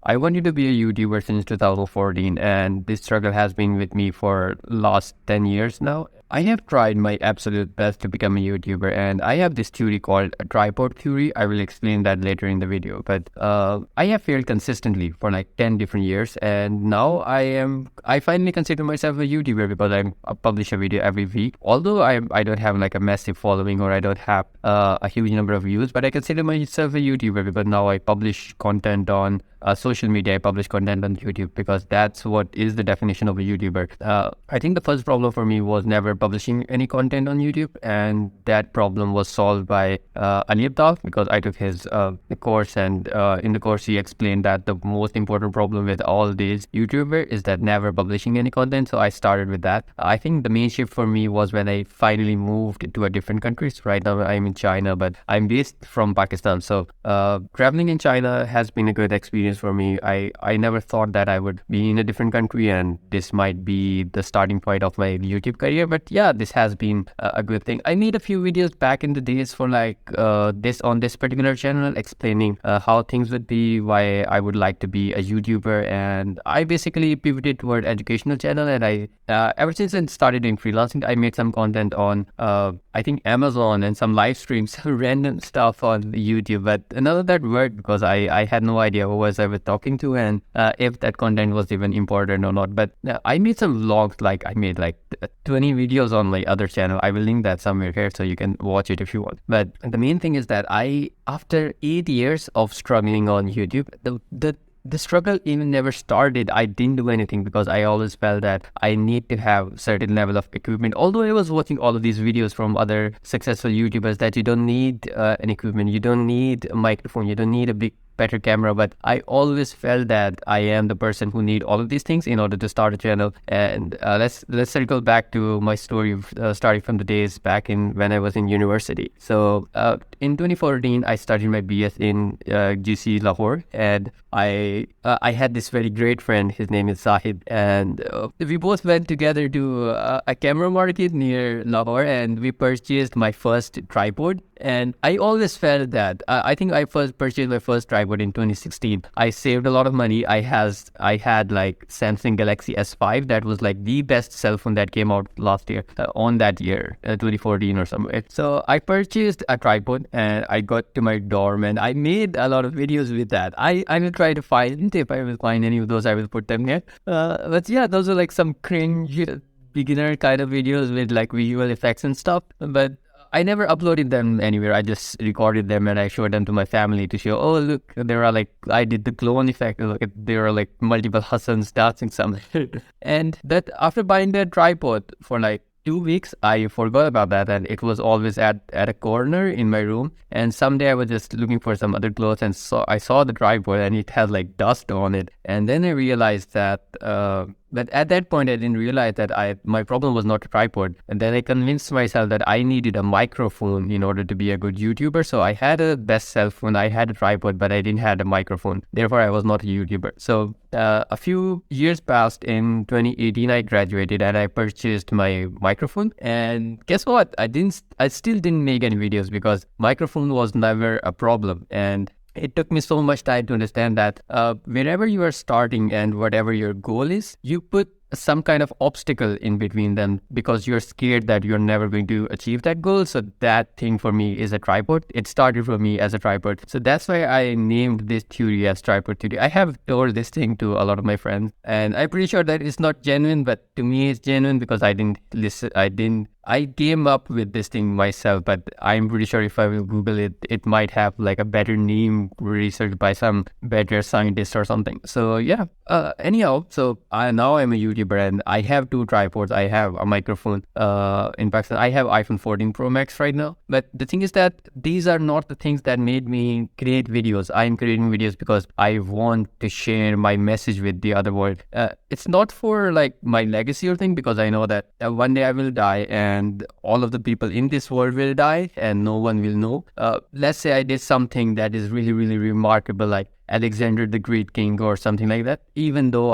I wanted to be a YouTuber since 2014, and this struggle has been with me for last 10 years now. I have tried my absolute best to become a YouTuber, and I have this theory called a tripod theory. I will explain that later in the video. But I have failed consistently for like 10 different years, and now I finally consider myself a YouTuber because I publish a video every week. Although I don't have like a massive following, or I don't have a huge number of views, but I consider myself a YouTuber because now I publish content on social media. I publish content on YouTube because that's what is the definition of a YouTuber. I think the first problem for me was never publishing any content on YouTube, and that problem was solved by Ali Abdal, because I took his course, and in the course he explained that the most important problem with all these YouTubers is that never publishing any content. So I started with that. I think the main shift for me was when I finally moved to a different country. So right now I'm in China, but I'm based from Pakistan. So traveling in China has been a good experience for me. I never thought that I would be in a different country and this might be the starting point of my YouTube career. But yeah, this has been a good thing. I made a few videos back in the days for like this on this particular channel, explaining how things would be, why I would like to be a YouTuber, and I basically pivoted toward educational channel. And I ever since I started doing freelancing, I made some content on I think Amazon and some live streams, random stuff on YouTube. But none of that worked because I had no idea who was I was talking to, and if that content was even important or not. But I made some vlogs, like I made like 20 videos on my other channel. I will link that somewhere here so you can watch it if you want. But the main thing is that after 8 years of struggling on YouTube, the struggle even never started. I didn't do anything because I always felt that I need to have certain level of equipment. Although I was watching all of these videos from other successful YouTubers that you don't need an equipment, you don't need a microphone, you don't need a better camera, but I always felt that I am the person who need all of these things in order to start a channel. And let's circle back to my story of starting from the days back in when I was in university. So in 2014 I started my BS in GC Lahore, and I had this very great friend. His name is Sahib, and we both went together to a camera market near Lahore, and we purchased my first tripod. And I always felt that I think I first purchased my first tripod in 2016. I saved a lot of money. I had like Samsung Galaxy S5. That was like the best cell phone that came out last year, on that year, 2014 or somewhere. So I purchased a tripod and I got to my dorm and I made a lot of videos with that. I will try to find, if I will find any of those, I will put them here. But yeah, those are like some cringe beginner kind of videos with like visual effects and stuff. But I never uploaded them anywhere. I just recorded them and I showed them to my family to show, oh, look, there are like, I did the clone effect. Look, there are like multiple Hassans dancing somewhere. And that after buying that tripod for like 2 weeks, I forgot about that, and it was always at a corner in my room. And someday I was just looking for some other clothes, and I saw the tripod and it had like dust on it. And then I realized that but at that point, I didn't realize that my problem was not a tripod. And then I convinced myself that I needed a microphone in order to be a good YouTuber. So I had a best cell phone, I had a tripod, but I didn't have a microphone. Therefore, I was not a YouTuber. So a few years passed. In 2018, I graduated and I purchased my microphone. And guess what? I still didn't make any videos because microphone was never a problem. And it took me so much time to understand that wherever you are starting and whatever your goal is, you put some kind of obstacle in between them because you're scared that you're never going to achieve that goal. So that thing for me is a tripod. It started for me as a tripod. So that's why I named this theory as tripod theory. I have told this thing to a lot of my friends, and I'm pretty sure that it's not genuine, but to me it's genuine because I didn't listen. I came up with this thing myself, but I'm pretty sure if I will Google it, it might have like a better name researched by some better scientist or something. So yeah, anyhow, so now I'm a YouTuber and I have 2 tripods. I have a microphone. In fact, I have iPhone 14 Pro Max right now. But the thing is that these are not the things that made me create videos. I'm creating videos because I want to share my message with the other world. It's not for like my legacy or thing, because I know that one day I will die and all of the people in this world will die and no one will know. Let's say I did something that is really, really remarkable, like Alexander the Great King or something like that. Even though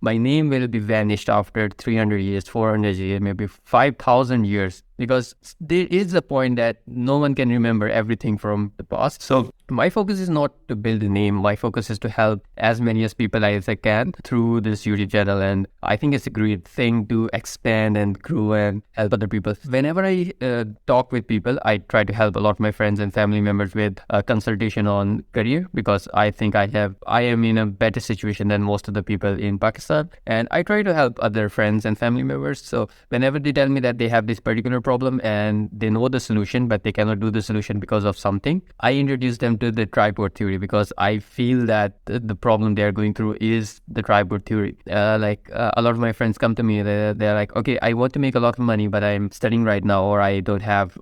my name will be vanished after 300 years, 400 years, maybe 5,000 years. because there is a point that no one can remember everything from the past. So my focus is not to build a name. My focus is to help as many as people as I can through this YouTube channel. And I think it's a great thing to expand and grow and help other people. Whenever I talk with people, I try to help a lot of my friends and family members with a consultation on career, because I think I am in a better situation than most of the people in Pakistan. And I try to help other friends and family members. So whenever they tell me that they have this particular problem and they know the solution, but they cannot do the solution because of something, I introduce them to the tripod theory, because I feel that the problem they are going through is the tripod theory. A lot of my friends come to me, they're like, okay, I want to make a lot of money, but I'm studying right now, or I don't have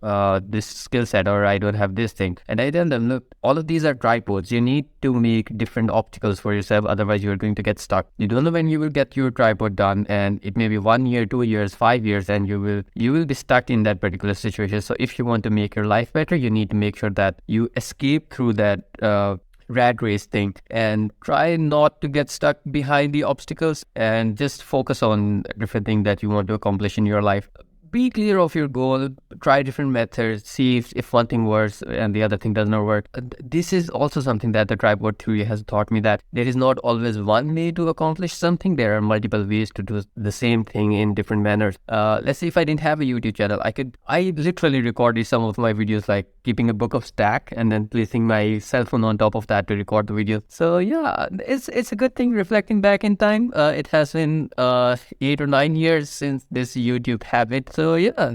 this skill set, or I don't have this thing. And I tell them, look, all of these are tripods. You need to make different obstacles for yourself, otherwise you're going to get stuck. You don't know when you will get your tripod done, and it may be 1 year, 2 years, 5 years, and you will be stuck in that particular situation. So if you want to make your life better, you need to make sure that you escape through that rat race thing, and try not to get stuck behind the obstacles, and just focus on different things that you want to accomplish in your life. Be clear of your goal, try different methods, see if one thing works and the other thing does not work. This is also something that the tripod theory has taught me, that there is not always one way to accomplish something. There are multiple ways to do the same thing in different manners. Let's say if I didn't have a YouTube channel, I literally recorded some of my videos, like keeping a book of stack and then placing my cell phone on top of that to record the video. So yeah, it's a good thing reflecting back in time. It has been 8 or 9 years since this YouTube habit. So yeah,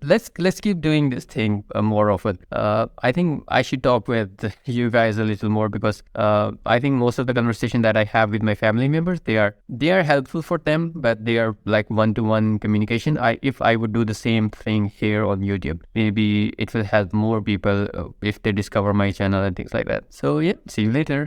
let's keep doing this thing more often. I think I should talk with you guys a little more, because I think most of the conversation that I have with my family members, they are helpful for them, but they are like one-to-one communication. If I would do the same thing here on YouTube, maybe it will help more people if they discover my channel and things like that. So yeah, see you later.